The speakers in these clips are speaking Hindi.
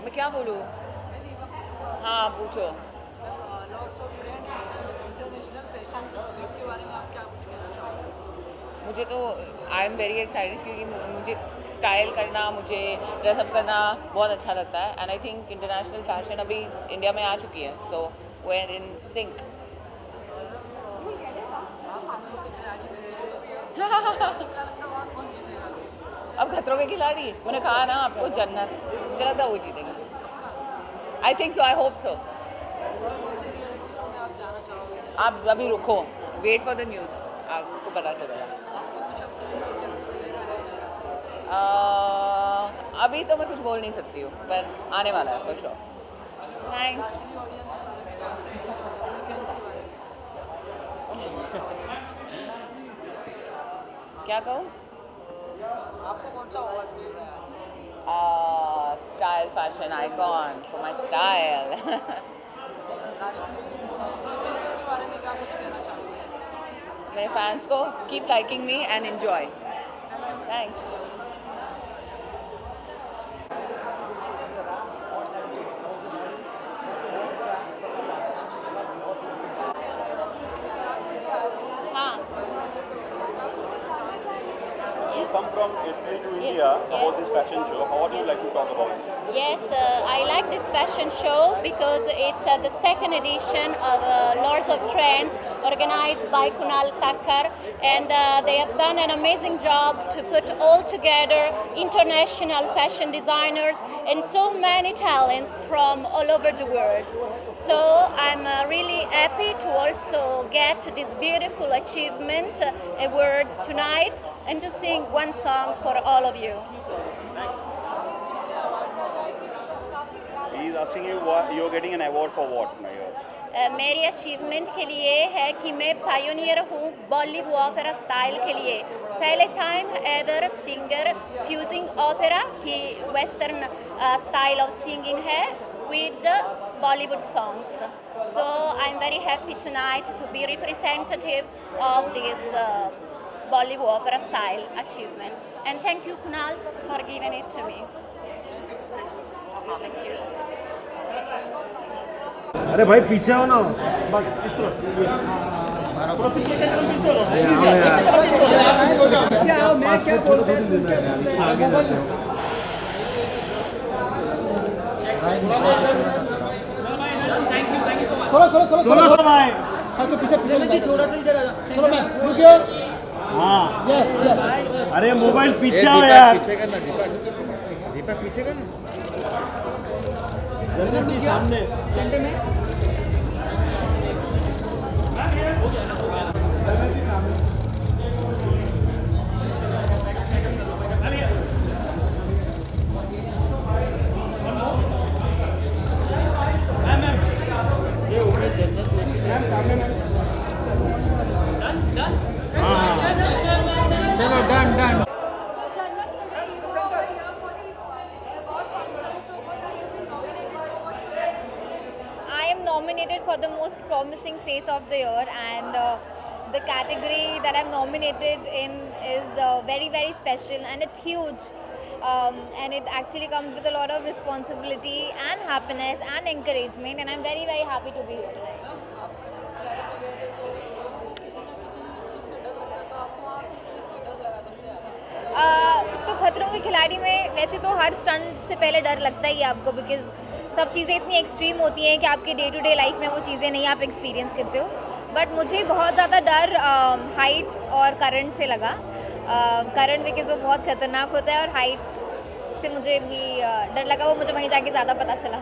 मैं क्या बोलूँ? हाँ पूछो। इंटरनेशनल फैशन वीक के बारे में आप क्या कुछ कहना चाहोगे? मुझे तो आई एम वेरी एक्साइटेड क्योंकि मुझे स्टाइल करना, मुझे ड्रेसअप करना बहुत अच्छा लगता है and I think international fashion अभी इंडिया में आ चुकी है, so we are in sync. आप खतरों के खिलाड़ी में क्या लगता है वहाँ कौन जीतेगा? अब खतरों के खिलाड़ी, मैंने कहा ना आपको, जन्नत, मुझे लगता है वो जीतेगी। I think so, I hope so. कौन से रियलिटी शो में आप जाना चाहोगे? आप अभी रुको, वेट फॉर द न्यूज़, आपको पता चलेगा। कुछ आपके प्रेडिक्शंस वगैरह है? अभी तो मैं कुछ बोल नहीं सकती हूँ, पर आने वाला है for sure. Thanks. Actually audience के बारे में अपने फैंस के बारे में क्या कहूँ? आपको कौन सा अवार्ड मिल रहा है आज? Style fashion icon for my style. राष्ट्रीय फैंस के बारे में क्या कुछ कहना चाहोगे? मेरे फैंस को keep liking me and enjoy. Thanks. हाँ। You come from Italy to Yes, India yes. about this fashion show. How would you Yes. like to talk about it? Yes, I like this fashion show because it's the second edition of Lords of Trends organized by Kunal Thakkar, and they have done an amazing job to put all together international fashion designers and so many talents from all over the world. So I'm really happy to also get this beautiful achievement awards tonight and to sing one song for all of you. He is asking you what you're getting an award for what, Nair? मेरी अचीवमेंट के लिए है कि मैं पायोनियर हूँ बॉलीवुड ओपेरा स्टाइल के लिए। पहले time ever singer fusing opera की वेस्टर्न स्टाइल ऑफ सिंगिंग है with Bollywood songs. So I'm very happy tonight to be representative of this Bollywood opera style achievement. And thank you, Kunal, for giving it to me. Thank you. अरे भाई पीछे हो ना, बस इस तरफ थोड़ा पीछे एकदम पीछे हो, पीछे आओ। मैं क्या बोलते हैं तुम क्या सुनते हैं? थोड़ा सा भाई, हाँ तो पीछे पीछे थोड़ा सा इधर आ, थोड़ा मैं रुकिए। हाँ यस यस, अरे मोबाइल पीछे आओ यार, पीछे करना, दीपक पीछे करना, जन्नत जी सामने सेंटर में, जन्नत जी सामने। मैम सामने मैम, चलो done done. I am nominated for the most promising face of the year, and the category that I'm nominated in is very, very special, and it's huge. And it actually comes with a lot of responsibility and happiness and encouragement, and I'm very, very happy to be here tonight. आप खिलाड़ी में गए थे तो किसी ना किसी चीज़ से डर लगता, तो आपको वहाँ किस चीज़ से डर लगा सबसे ज़्यादा? तो खतरों के खिलाड़ी में वैसे तो हर स्टंट से पहले डर लगता ही है आपको, बिकॉज सब चीज़ें इतनी एक्सट्रीम होती हैं कि आपके डे टू डे लाइफ में वो चीज़ें नहीं आप एक्सपीरियंस करते हो। बट मुझे बहुत ज़्यादा डर हाइट और करंट से लगा। करंट बिकॉज वो बहुत खतरनाक होता है, और हाइट से मुझे भी डर लगा, वो मुझे वहीं जाके ज़्यादा पता चला।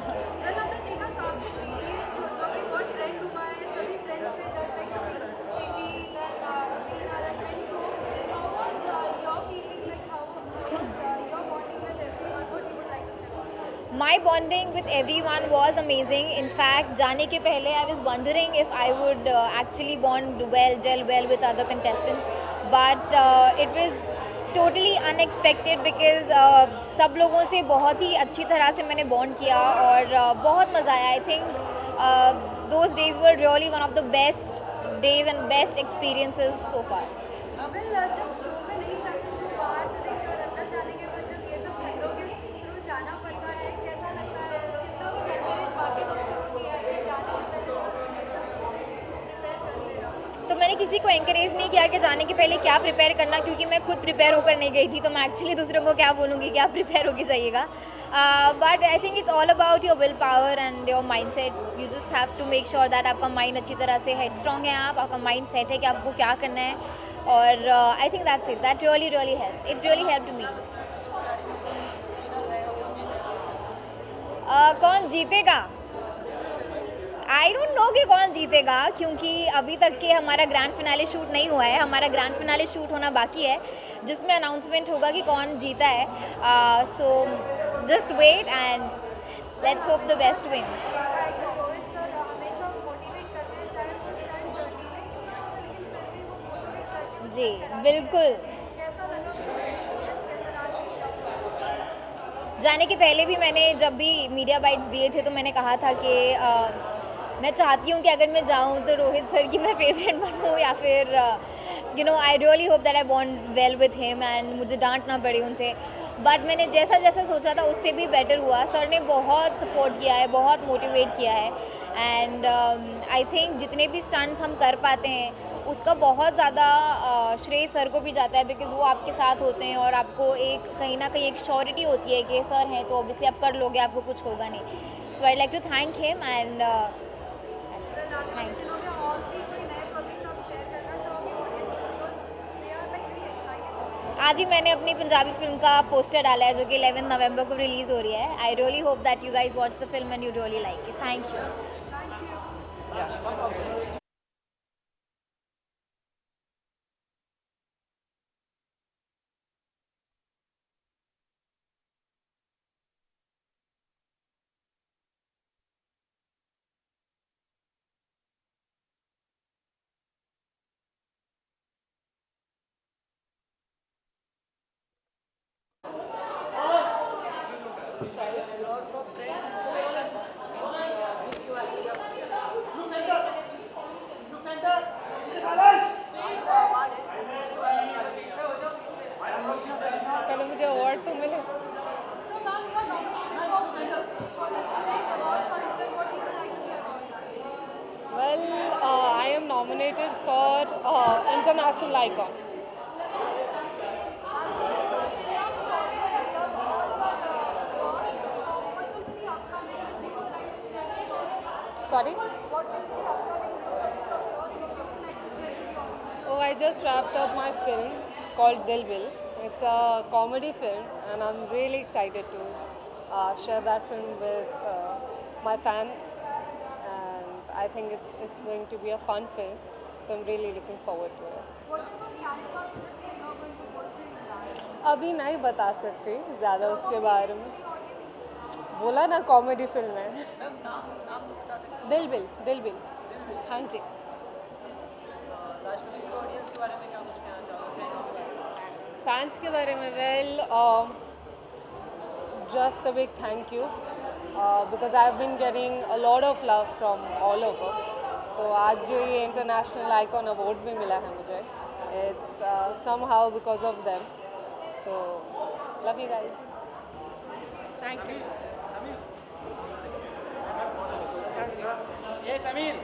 My bonding with everyone was amazing. In fact, जाने के पहले I was wondering if I would actually bond well, gel well with other contestants. But it was totally unexpected because सब लोगों से बहुत ही अच्छी तरह से मैंने bond किया और बहुत मज़ा आया. I think those days were really one of the best days and best experiences so far. जब शो में नहीं जाते, शो बाहर से देखते और अंदर जाने के बाद जब ये तो मैंने किसी को एंकरेज नहीं किया कि जाने के पहले क्या प्रिपेयर करना, क्योंकि मैं खुद प्रिपेयर होकर नहीं गई थी, तो मैं एक्चुअली दूसरों को क्या बोलूँगी कि आप प्रिपेयर होकर जाइएगा. But I think it's all about your willpower and your mindset. You just have to make sure that आपका माइंड अच्छी तरह से हेड स्ट्रॉन्ग है, आपका माइंड सेट है कि आपको क्या करना है. और I think that's it. That really really helps. It really helped me. कौन जीतेगा? आई डोंट नो कि कौन जीतेगा, क्योंकि अभी तक के हमारा ग्रैंड फिनाले शूट नहीं हुआ है. हमारा ग्रैंड फिनाले शूट होना बाकी है, जिसमें अनाउंसमेंट होगा कि कौन जीता है. So just wait and let's hope the best wins. Rohit sir हमेशा मोटिवेट करते हैं, चाहे वो स्टंट जर्नी में क्यों ना हो, लेकिन फिर भी वो मोटिवेट करते हैं. जी बिल्कुल. कैसा लगा एक्सपीरियंस, कैसा रहा? जाने के पहले भी मैंने जब भी मीडिया बाइट्स दिए थे तो मैंने कहा था कि मैं चाहती हूँ कि अगर मैं जाऊँ तो रोहित सर की मैं फेवरेट बनूँ, या फिर you know I really hope that I bond well with him and मुझे डांट ना पड़े उनसे. बट मैंने जैसा जैसा सोचा था उससे भी बेटर हुआ. सर ने बहुत सपोर्ट किया है, बहुत मोटिवेट किया है. एंड आई थिंक जितने भी स्टंट्स हम कर पाते हैं उसका बहुत ज़्यादा श्रेय सर को भी जाता है, बिकॉज़ वो आपके साथ होते हैं और आपको एक कहीं ना कहीं एक श्योरिटी होती है कि सर हैं तो ऑब्वियसली आप कर लोगे, आपको कुछ होगा नहीं. So I like to thank him and thank you. दिनों में और भी कोई नए प्रोजेक्ट आप शेयर करना चाहोगे ऑडियंस को, because they are like very excited. आज ही मैंने अपनी पंजाबी फिल्म का पोस्टर डाला है जो कि 11 नवंबर को रिलीज़ हो रही है. I really hope that you guys watch the film and you really like it. Thank you. पहले मुझे अवार्ड तो मिले. Well, I am nominated for International Icon. Sorry? Oh, I just wrapped up my film called Dil Vil. It's a comedy film, and I'm really excited to share that film with my fans. And I think it's going to be a fun film, so I'm really looking forward to it. अभी नहीं बता सकते ज़्यादा उसके बारे में. बोला ना कॉमेडी फिल्म है. दिल बिल, दिल बिल. हाँ जी. फैंस के बारे में well just a big thank you because I have been getting a lot of love from all over. तो आज जो ये इंटरनेशनल आइकॉन अवार्ड भी मिला है मुझे, it's somehow because of them. So love you guys. Thank you. ये समीर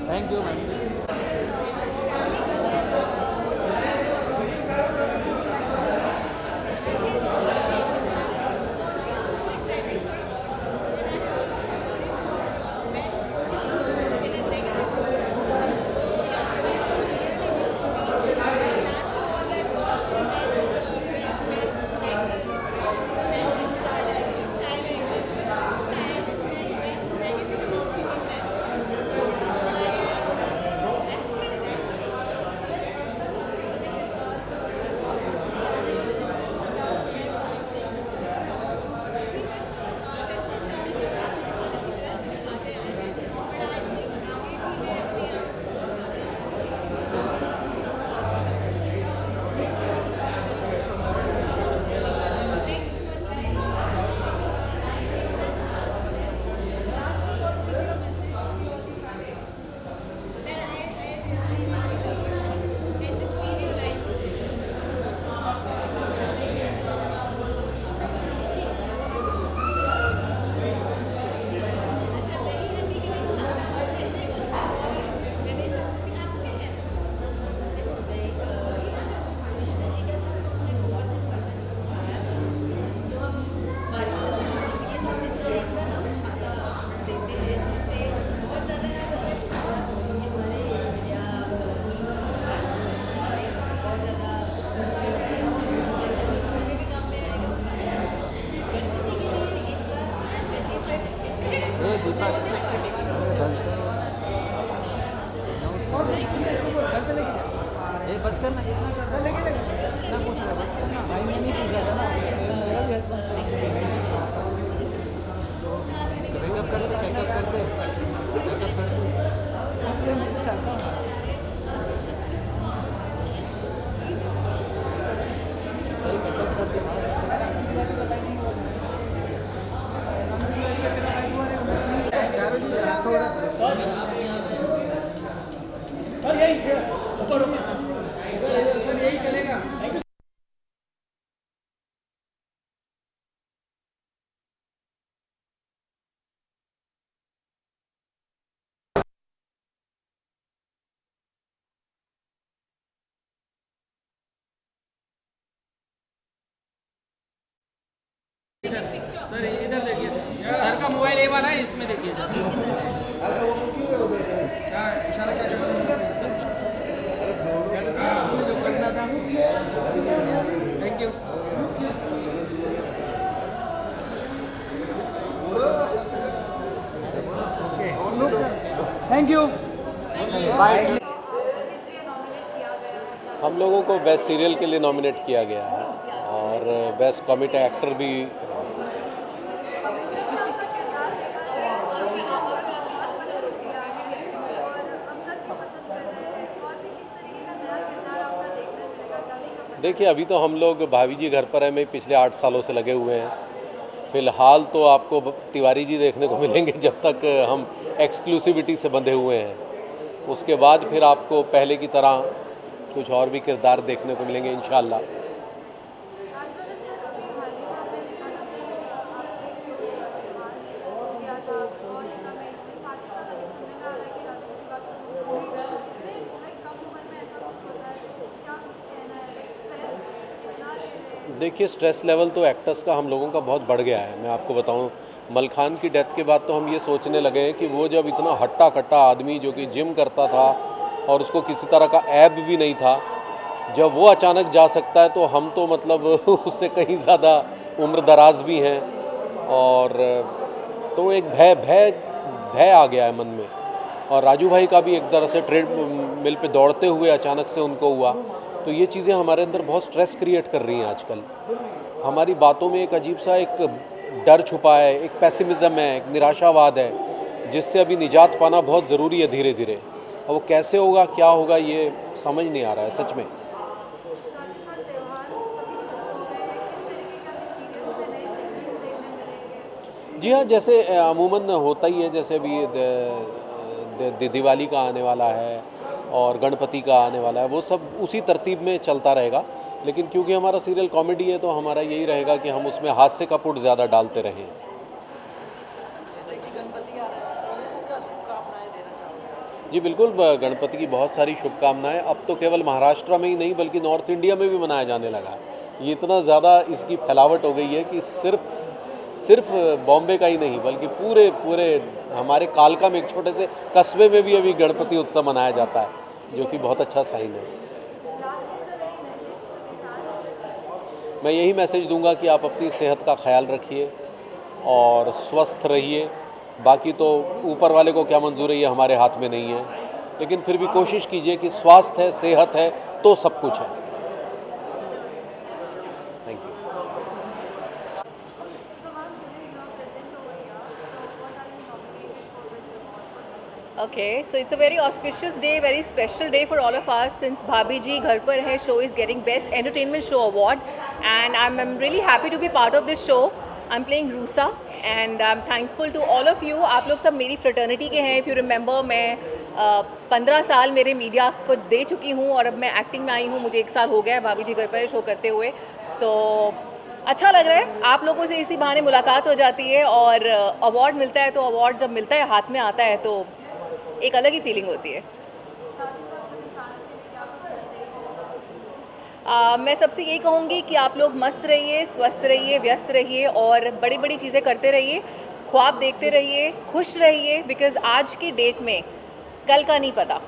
थैंक यू। सर इधर देखिए, सर का मोबाइल ये वाला है, इसमें देखिए। क्या इशारा क्या करना जो करना था। Thank you. Thank you. हम लोगों को बेस्ट सीरियल के लिए नॉमिनेट किया गया है और बेस्ट कॉमेडी एक्टर भी। देखिए, अभी तो हम लोग भाभी जी घर पर है में पिछले 8 सालों से लगे हुए हैं। फ़िलहाल तो आपको तिवारी जी देखने को मिलेंगे जब तक हम एक्सक्लूसिविटी से बंधे हुए हैं। उसके बाद फिर आपको पहले की तरह कुछ और भी किरदार देखने को मिलेंगे इंशाल्लाह। देखिए, स्ट्रेस लेवल तो एक्टर्स का हम लोगों का बहुत बढ़ गया है। मैं आपको बताऊं, मलखान की डेथ के बाद तो हम ये सोचने लगे हैं कि वो जब इतना हट्टा कट्टा आदमी जो कि जिम करता था और उसको किसी तरह का ऐब भी नहीं था, जब वो अचानक जा सकता है तो हम तो मतलब उससे कहीं ज़्यादा उम्र दराज भी हैं। और तो एक भय आ गया है मन में। और राजू भाई का भी एक तरह से ट्रेड मिल पे दौड़ते हुए अचानक से उनको हुआ, तो ये चीज़ें हमारे अंदर बहुत स्ट्रेस क्रिएट कर रही हैं आजकल। हमारी बातों में एक अजीब सा एक डर छुपा है, एक पेसिमिज़म है, एक निराशावाद है, जिससे अभी निजात पाना बहुत ज़रूरी है धीरे धीरे। और वो कैसे होगा, क्या होगा, ये समझ नहीं आ रहा है सच में। जी हाँ, जैसे अमूमन होता ही है, जैसे अभी दिवाली का आने वाला है और गणपति का आने वाला है, वो सब उसी तरतीब में चलता रहेगा। लेकिन क्योंकि हमारा सीरियल कॉमेडी है तो हमारा यही रहेगा कि हम उसमें हास्य का पुट ज़्यादा डालते रहें। जी बिल्कुल, गणपति की बहुत सारी शुभकामनाएं। अब तो केवल महाराष्ट्र में ही नहीं बल्कि नॉर्थ इंडिया में भी मनाया जाने लगा। ये इतना ज़्यादा इसकी फैलावट हो गई है कि सिर्फ बॉम्बे का ही नहीं बल्कि पूरे हमारे कालका में एक छोटे से कस्बे में भी अभी गणपति उत्सव मनाया जाता है, जो कि बहुत अच्छा साइन है। मैं यही मैसेज दूंगा कि आप अपनी सेहत का ख्याल रखिए और स्वस्थ रहिए। बाकी तो ऊपर वाले को क्या मंजूर है ये हमारे हाथ में नहीं है, लेकिन फिर भी कोशिश कीजिए कि स्वास्थ्य है, सेहत है तो सब कुछ है। Thank you. Okay, so it's a very auspicious day, very special day for all of us since Bhabhi Ji Ghar Par Hai show is getting Best Entertainment Show Award, and I'm really happy to be part of this show. I'm playing Rusa and I'm thankful to all of you. आप लोग सब मेरी fraternity के हैं. If you remember, मैं 15 साल मेरे मीडिया को दे चुकी हूँ और अब मैं एक्टिंग में आई हूँ. मुझे 1 साल हो गया है भाभी जी घर पर शो करते हुए. So अच्छा लग रहा है, आप लोगों से इसी बहाने मुलाकात हो जाती है और अवार्ड मिलता है. तो अवार्ड जब मिलता है, हाथ में आता है, तो एक अलग ही फीलिंग होती है. मैं सबसे यही कहूँगी कि आप लोग मस्त रहिए, स्वस्थ रहिए, व्यस्त रहिए और बड़ी बड़ी चीज़ें करते रहिए, ख्वाब देखते रहिए, खुश रहिए, बिकॉज़ आज की डेट में कल का नहीं पता.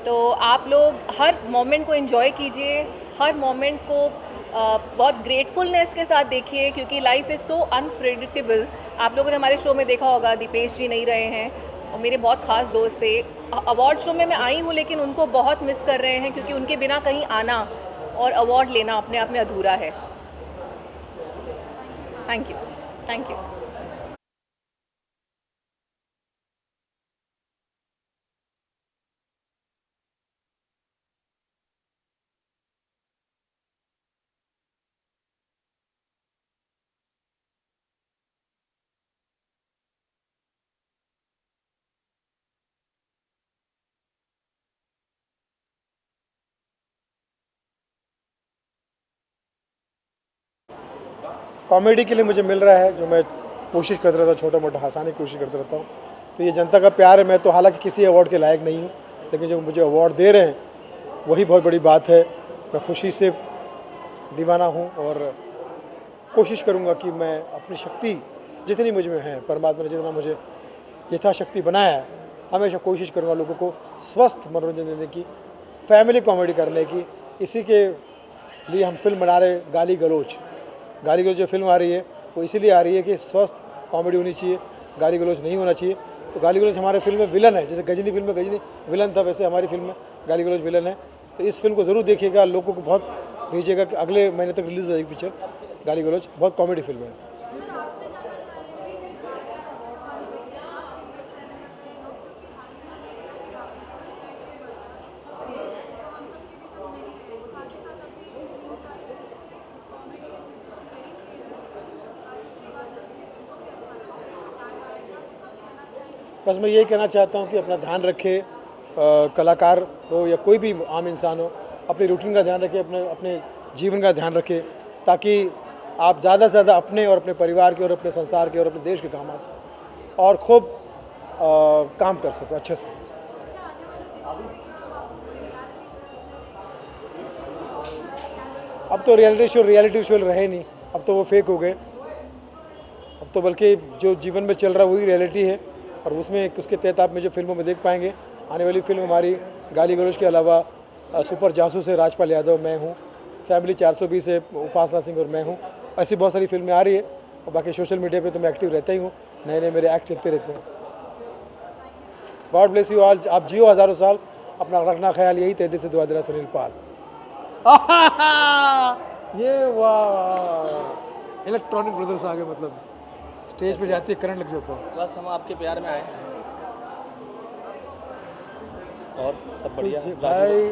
तो आप लोग हर मोमेंट को एंजॉय कीजिए, हर मोमेंट को बहुत ग्रेटफुलनेस के साथ देखिए, क्योंकि लाइफ इज़ सो अनप्रेडिक्टेबल. आप लोगों ने हमारे शो में देखा होगा, दीपेश जी नहीं रहे हैं और मेरे बहुत ख़ास दोस्त थे. अवार्ड शो में मैं आई हूँ लेकिन उनको बहुत मिस कर रहे हैं, क्योंकि उनके बिना कहीं आना और अवार्ड लेना अपने आप में अधूरा है. Thank you. Thank you. Comedy के लिए मुझे मिल रहा है जो मैं कोशिश करता रहता हूँ, छोटा मोटा हंसाने की कोशिश करता रहता हूँ. तो ये जनता का प्यार है. मैं तो हालांकि किसी अवार्ड के लायक नहीं हूँ, लेकिन जो मुझे अवार्ड दे रहे हैं वही बहुत बड़ी बात है. मैं खुशी से दीवाना हूँ और कोशिश करूँगा कि मैं अपनी शक्ति जितनी मुझ में है, परमात्मा ने जितना मुझे यथाशक्ति बनाया है, हमेशा कोशिश करूँगा लोगों को स्वस्थ मनोरंजन देने की, फैमिली कॉमेडी करने की. इसी के लिए हम फिल्म बना रहे गाली गलोच जो फिल्म आ रही है वो इसीलिए आ रही है कि स्वस्थ कॉमेडी होनी चाहिए, गाली गलोच नहीं होना चाहिए. तो गाली गलोच हमारे फिल्म में विलन है. जैसे गजनी फिल्म में गजनी विलन था, वैसे हमारी फिल्म में गाली गलोच विलन है. तो इस फिल्म को ज़रूर देखिएगा, लोगों को बहुत भेजिएगा कि अगले महीने तक रिलीज़ हो जाएगी पिक्चर गाली गलोच. बहुत कॉमेडी फिल्म है. बस मैं यही कहना चाहता हूँ कि अपना ध्यान रखे, कलाकार हो या कोई भी आम इंसान हो, अपनी रूटीन का ध्यान रखे, अपने अपने जीवन का ध्यान रखे, ताकि आप ज़्यादा से ज़्यादा अपने और अपने परिवार के और अपने संसार के और अपने देश के काम आ सकें और खूब काम कर सको अच्छे से। अब तो रियलिटी शो रहे नहीं, अब तो वो फेक हो गए। अब तो बल्कि जो जीवन में चल रहा है वही रियलिटी है, और उसमें उसके तहत आप मुझे फिल्मों में देख पाएंगे। आने वाली फिल्म हमारी गाली गलौज के अलावा सुपर जासूस है, राजपाल यादव मैं हूँ, फैमिली 420 है, उपासना सिंह और मैं हूँ। ऐसी बहुत सारी फिल्में आ रही है, और बाकी सोशल मीडिया पे तो मैं एक्टिव रहता ही हूँ, नए नए मेरे एक्ट चलते रहते हैं। गॉड ब्लेस यू ऑल, आप जियो हज़ारों साल, अपना रखना ख्याल, यही तेजी से दुआ जरा सुनील पाल। ये वाह, इलेक्ट्रॉनिक ब्रदर्स आ गए, मतलब स्टेज पे जाती है करंट लग जाता है। बस हम आपके प्यार में आए। और सब बढ़िया।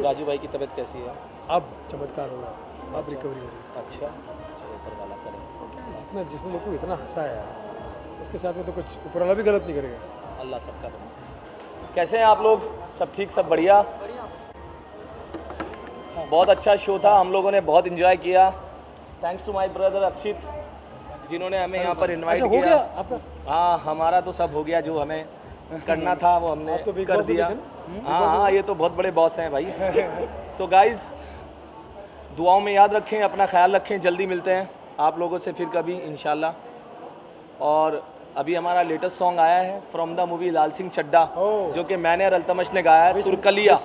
राजू भाई की तबीयत कैसी है? अब चमत्कार हो रहा है, अब रिकवरी हो रही है। अच्छा, चलो ऊपर वाला करें। जिसने लोग को इतना हंसाया है उसके साथ में तो कुछ ऊपर वाला भी गलत नहीं करेगा। अल्लाह सबका बना। कैसे हैं आप लोग? सब ठीक, सब बढ़िया? बहुत अच्छा शो था, हम लोगों ने बहुत एंजॉय किया। Thanks to my brother Akshit, जिन्होंने हमें यहाँ पर इनवाइट किया। हो गया आपका? हाँ, हमारा तो सब हो गया, जो हमें करना था वो हमने तो कर दिया। हाँ, ये तो बहुत बड़े बॉस हैं भाई। सो गाइस, दुआओं में याद रखें, अपना ख्याल रखें, जल्दी मिलते हैं आप लोगों से फिर कभी इंशाल्लाह। और अभी हमारा लेटेस्ट सॉन्ग आया है फ्रॉम द मूवी लाल सिंह चड्ढा, जो कि मैंने और अल्तमश ने गाया है, तुरकलिया।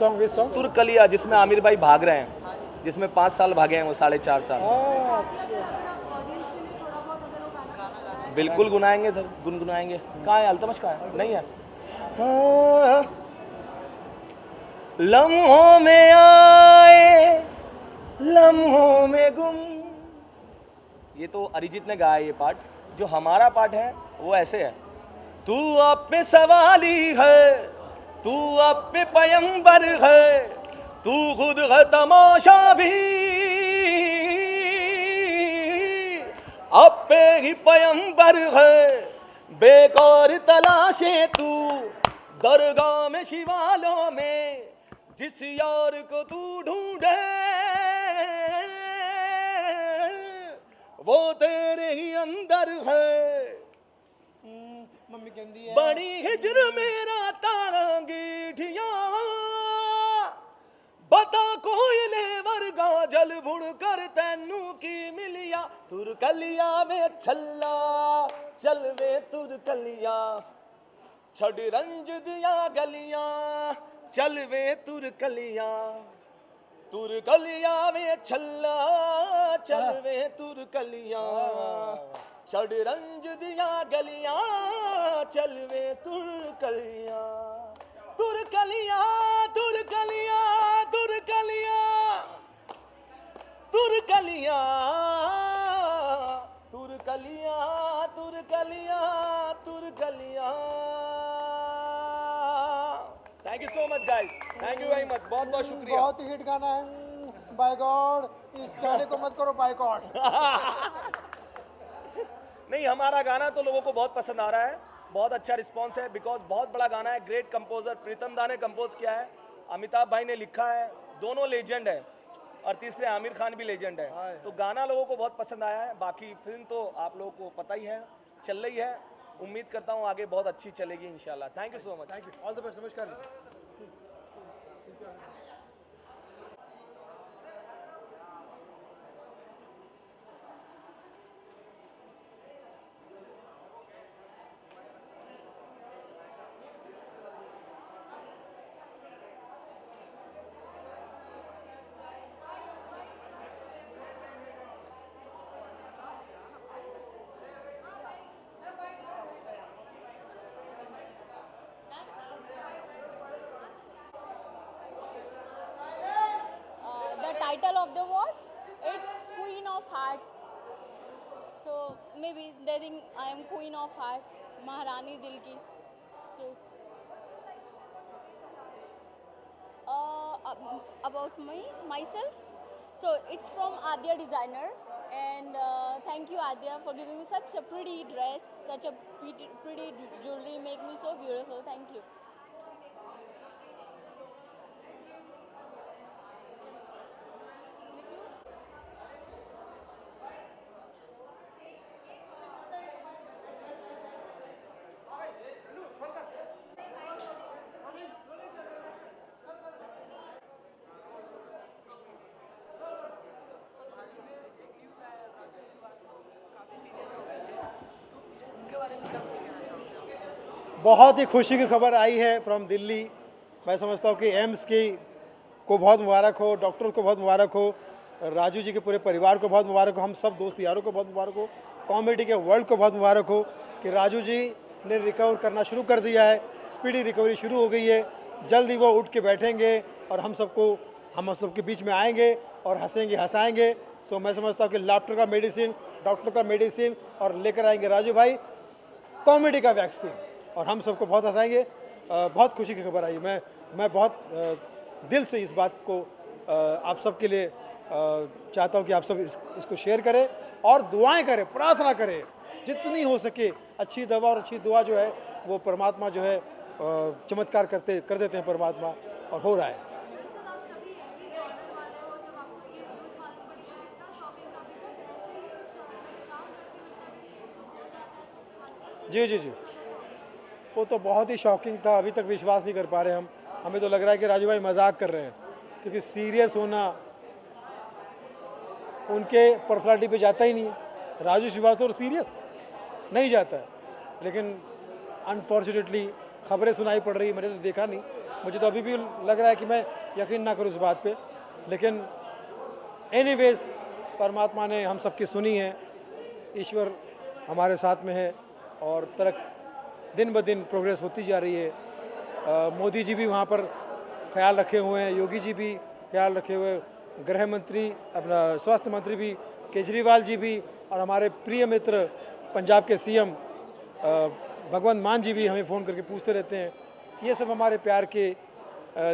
तुरकलिया, जिसमें आमिर भाई भाग रहे हैं, जिसमें 5 साल भागे हैं वो, 4.5 साल। बिल्कुल गुनाएंगे सर, गुनगुनाएंगे। कहाँ है अल्तमश? कहाँ है? नहीं है। हाँ, लम्हों में आए लम्हों में गुम, ये तो अरिजीत ने गाया ये पार्ट। जो हमारा पार्ट है वो ऐसे है। तू अब पे सवाली है, तू अब पे पयंबर है, तू खुद है तमाशा भी, अब पे ही पयंबर है, बेकार तलाशे तू दरगाह में शिवालों में, जिस यार को तू ढूंढे वो तेरे ही अंदर है। मम्मी कहती है बड़ी हिजर मेरा तारांगीठिया, बता कोयले वर्गा जल भुड़ कर तैनू की मिलिया, तुरकलिया में छल्ला चल वे तुरकलिया, छड़ रंज दिया गलियां चल वे तुरकलिया, तुरकलिया में छल्ला चल वे तुरकलिया, छड़ रंज दिया गलियां चल वे तुरकलिया, तुरकलिया तुरकलिया तुरकलिया तुरकलिया तुरकलिया तुरकलिया तुरकलिया। Thank you so much guys, thank you very much, बहुत बहुत शुक्रिया। बहुत ही हिट गाना है, बाय गॉड, इस गाने को मत करो बायकॉट। नहीं, हमारा गाना तो लोगों को बहुत पसंद आ रहा है, बहुत अच्छा रिस्पांस है, बिकॉज बहुत बड़ा गाना है। ग्रेट कंपोजर प्रीतम दा ने कंपोज किया है, अमिताभ भाई ने लिखा है, दोनों लेजेंड है, और तीसरे आमिर खान भी लेजेंड है। तो गाना लोगों को बहुत पसंद आया है। बाकी फिल्म तो आप लोगों को पता ही है, चल रही है, उम्मीद करता हूँ आगे बहुत अच्छी चलेगी इंशाल्लाह। Thank you so much, thank you, all the best, नमस्कार। Title of the award, it's Queen of Hearts. So maybe they think I am Queen of Hearts, Maharani Dil Ki. So it's about myself. So it's from Adya Designer, and thank you Adya for giving me such a pretty dress, such a pretty jewelry make me so beautiful. Thank you. बहुत ही खुशी की खबर आई है फ्रॉम दिल्ली। मैं समझता हूँ कि एम्स की को बहुत मुबारक हो, डॉक्टर्स को बहुत मुबारक हो, राजू जी के पूरे परिवार को बहुत मुबारक हो, हम सब दोस्त यारों को बहुत मुबारक हो, कॉमेडी के वर्ल्ड को बहुत मुबारक हो कि राजू जी ने रिकवर करना शुरू कर दिया है, स्पीडी रिकवरी शुरू हो गई है। जल्द ही वो उठ के बैठेंगे और हम सबके बीच में आएंगे और हंसेंगे हंसाएंगे। सो मैं समझता हूँ कि लाफ्टर का मेडिसिन, डॉक्टर का मेडिसिन और लेकर आएंगे राजू भाई कॉमेडी का वैक्सीन और हम सबको बहुत हंसाएंगे। बहुत खुशी की खबर आई। मैं बहुत दिल से इस बात को आप सबके लिए चाहता हूं कि आप सब इसको शेयर करें और दुआएं करें, प्रार्थना करें, जितनी हो सके। अच्छी दवा और अच्छी दुआ जो है वो परमात्मा जो है चमत्कार कर देते हैं परमात्मा, और हो रहा है। जी जी जी, वो तो बहुत ही शॉकिंग था। अभी तक विश्वास नहीं कर पा रहे हम। हमें तो लग रहा है कि राजू भाई मजाक कर रहे हैं, क्योंकि सीरियस होना उनके पर्सनालिटी पे जाता ही नहीं है। राजू श्रीवास्तव और सीरियस नहीं जाता है, लेकिन अनफॉर्चुनेटली खबरें सुनाई पड़ रही। मैंने तो देखा नहीं, मुझे तो अभी भी लग रहा है कि मैं यकीन ना करूँ इस बात पे। लेकिन एनीवेज परमात्मा ने हम सबकी सुनी है, ईश्वर हमारे साथ में है और दिन ब दिन प्रोग्रेस होती जा रही है। मोदी जी भी वहाँ पर ख्याल रखे हुए हैं, योगी जी भी ख्याल रखे हुए, गृह मंत्री अपना स्वास्थ्य मंत्री भी, केजरीवाल जी भी, और हमारे प्रिय मित्र पंजाब के सीएम भगवंत मान जी भी हमें फ़ोन करके पूछते रहते हैं। ये सब हमारे प्यार के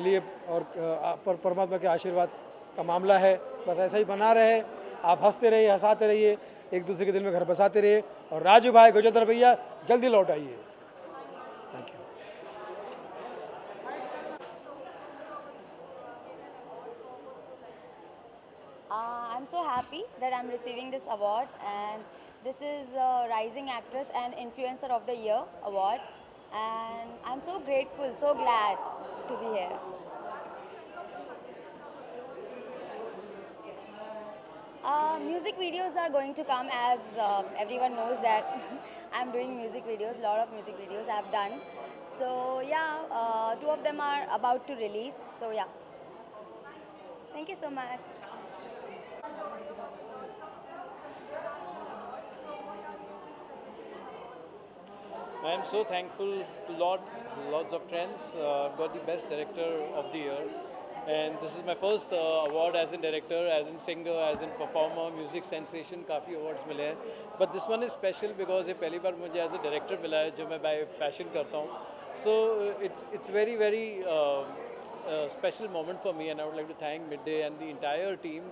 लिए और परमात्मा के आशीर्वाद का मामला है। बस ऐसा ही बना रहे, आप हंसते रहिए, हंसाते रहिए, एक दूसरे के दिल में घर बसाते रहिए, और राजू भाई, गजेंद्र भैया जल्दी लौट आइए। Thank you. I'm so happy that I'm receiving this award, and this is Rising Actress and Influencer of the Year award, and I'm so grateful, so glad to be here. Music videos are going to come, as everyone knows that I'm doing music videos, lot of music videos I've done. So yeah, 2 of them are about to release. So yeah, thank you so much. I am so thankful to lots of trends. I've got the best director of the year, and this is my first award as in director, as in singer, as in performer, music sensation. काफ़ी awards मिले हैं, but this one is special because ये पहली बार मुझे as a director मिला है जो मैं by passion करता हूँ. So it's very special moment for me, and I would like to thank Midday and the entire team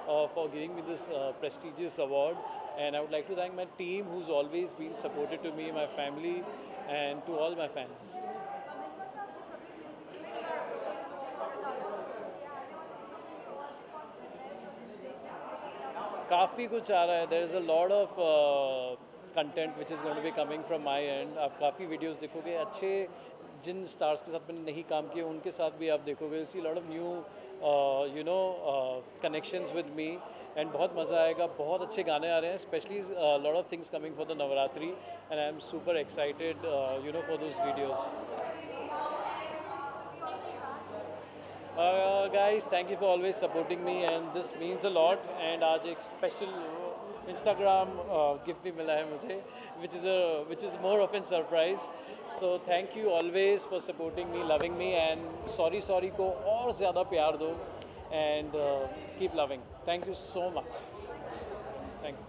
for giving me this prestigious award. And I would like to thank my team who's always been supportive to me, my family, and to all my fans. काफ़ी कुछ आ रहा है. There is a lot of content which is going to be coming from my end. आप काफ़ी videos देखोगे, अच्छे जिन stars के साथ मैंने नहीं काम किया उनके साथ भी आप देखोगे. You see a lot of new connections with me, and बहुत मज़ा आएगा. बहुत अच्छे गाने आ रहे हैं, especially a lot of things coming for the Navaratri, and I am super excited for those videos. Guys, thank you for always supporting me, and this means a lot. And आज एक special Instagram gift भी मिला है मुझे, which is more of a surprise. So thank you always for supporting me, loving me, and sorry को और ज़्यादा प्यार दो, and keep loving. Thank you so much. Thank you.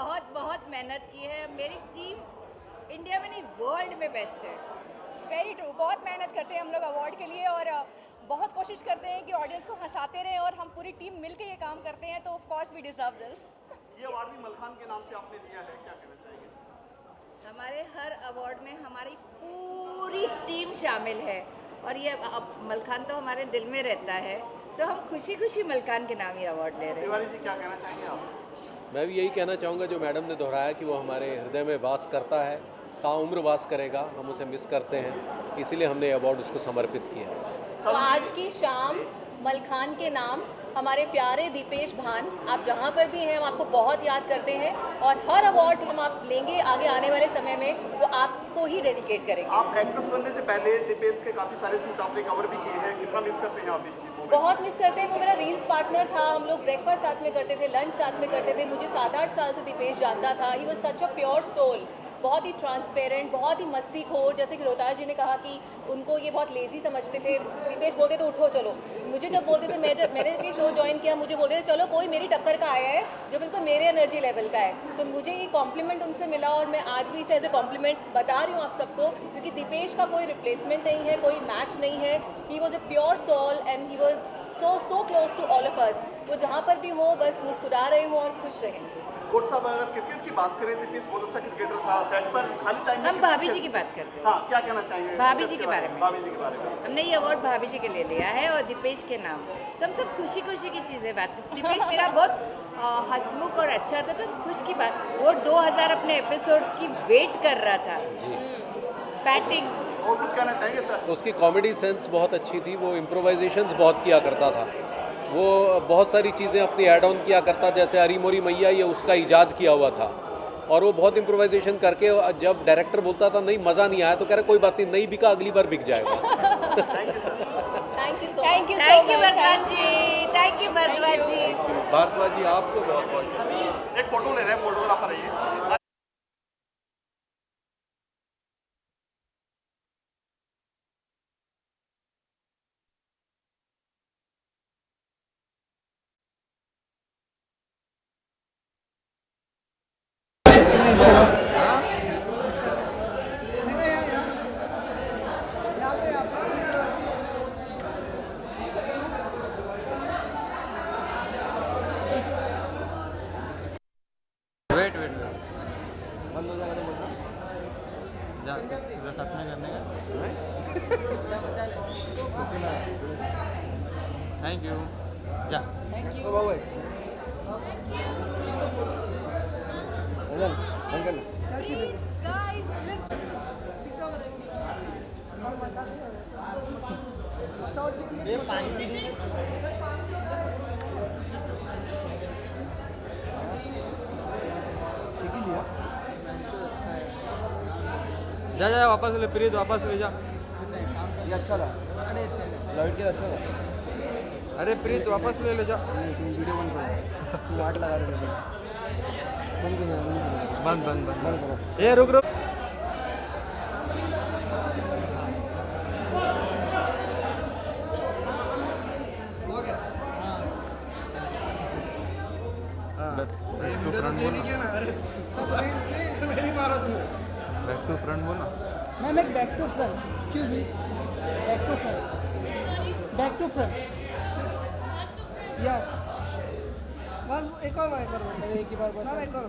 बहुत बहुत मेहनत की है। मेरी टीम इंडिया में नहीं वर्ल्ड में बेस्ट है। वेरी ट्रू, बहुत मेहनत करते हैं हम लोग अवार्ड के लिए और बहुत कोशिश करते हैं कि ऑडियंस को हंसाते रहें और हम पूरी टीम मिलके ये काम करते हैं, तो of course we deserve this. ये अवार्ड भी मलखान के नाम से आपने दिया है, क्या कहना चाहेंगे? हमारे हर अवार्ड में हमारी पूरी टीम शामिल है और ये अब मलखान तो हमारे दिल में रहता है, तो हम खुशी खुशी मलखान के नाम ही अवार्ड ले रहे हैं। तिवारी जी क्या कहना चाहेंगे आप? मैं भी यही कहना चाहूँगा जो मैडम ने दोहराया कि वो हमारे हृदय में वास करता है, ताउम्र वास करेगा, हम उसे मिस करते हैं, इसीलिए हमने ये अवार्ड उसको समर्पित किया। तो आज की शाम मलखान के नाम हमारे प्यारे दीपेश भान, आप जहाँ पर भी हैं हम आपको बहुत याद करते हैं और हर अवार्ड हम आप लेंगे आगे आने वाले समय में वो आपको ही डेडिकेट करेंगे। आप एक्ट्रेस बनने से पहले दीपेश के काफ़ी सारे शूट आपने कवर भी किए हैं, कितना मिस करते हैं आप इस चीज़ को? बहुत मिस करते हैं, वो मेरा रील्स पार्टनर था, हम लोग ब्रेकफास्ट साथ में करते थे, लंच साथ में करते थे, मुझे 7-8 साल से दीपेश जानता था। He was such a pure soul, बहुत ही ट्रांसपेरेंट, बहुत ही मस्तीखोर। जैसे कि रोहताज जी ने कहा कि उनको ये बहुत लेजी समझते थे, दीपेश बोलते थे उठो चलो, मुझे जब बोलते थे मैंने भी शो ज्वाइन किया, मुझे बोलते थे चलो कोई मेरी टक्कर का आया है जो बिल्कुल मेरे एनर्जी लेवल का है, तो मुझे ये कॉम्प्लीमेंट उनसे मिला और मैं आज भी इसे एज ए कॉम्प्लीमेंट बता रही हूँ आप सबको, क्योंकि दीपेश का कोई रिप्लेसमेंट नहीं है, कोई मैच नहीं है। He was a pure soul and he was so close to all of us. वो जहाँ पर भी हो बस मुस्कुरा रहे हो और खुश रहें। कोच साहब अगर क्रिकेट की बात करें, दीपेश बहुत अच्छा क्रिकेटर था, सेट पर खाली टाइम हम भाभी जी की बात करते हैं। हाँ, क्या कहना चाहेंगे भाभी जी के बारे में? भाभी जी के बारे में हमने ये अवार्ड भाभी जी के लिए लिया है और दीपेश के नाम, तो हम सब खुशी खुशी की चीज़ें बात करते। दीपेश मेरा बहुत हंसमुख और अच्छा था, तो खुश की बात। वो 2000 अपने एपिसोड की वेट कर रहा था जी। बैटिंग। और कुछ कहना चाहेंगे सर? उसकी कॉमेडी सेंस बहुत अच्छी थी, वो इम्प्रोवाइजेशंस बहुत किया करता था, वो बहुत सारी चीज़ें अपनी ऐड ऑन किया करता, जैसे हरी मोरी मैया ये उसका ईजाद किया हुआ था और वो बहुत इम्प्रोवाइजेशन करके जब डायरेक्टर बोलता था नहीं मज़ा नहीं आया तो कह रहे कोई बात नहीं, नहीं बिका अगली बार बिक जाएगा। Thank you Bharadwaj ji, thank you Bharadwaj ji. Bharadwaj ji आपको बहुत बहुत एक फोटो ले रहे हैं, फोटोग्राफर है ये। वेट बंद हो जाएगा तो बोल जा इधर साथ में करने का। थैंक यू जा बाबा बंद करना। ये पानी जा जा वापस ले प्रीत, वापस ले जा। ये अच्छा था, लाइट के अच्छा था। अरे प्रीत वापस ले जा। वीडियो बंद करो, तू वाट लगा रहे थे। बंद बंद बंद बंद करो। ये रुक रुक। बैक टू फ्रंट बोला मैम, एक back to front, excuse me, back to front, back to front, yes बस एक और बार, एक ही बार बस, एक और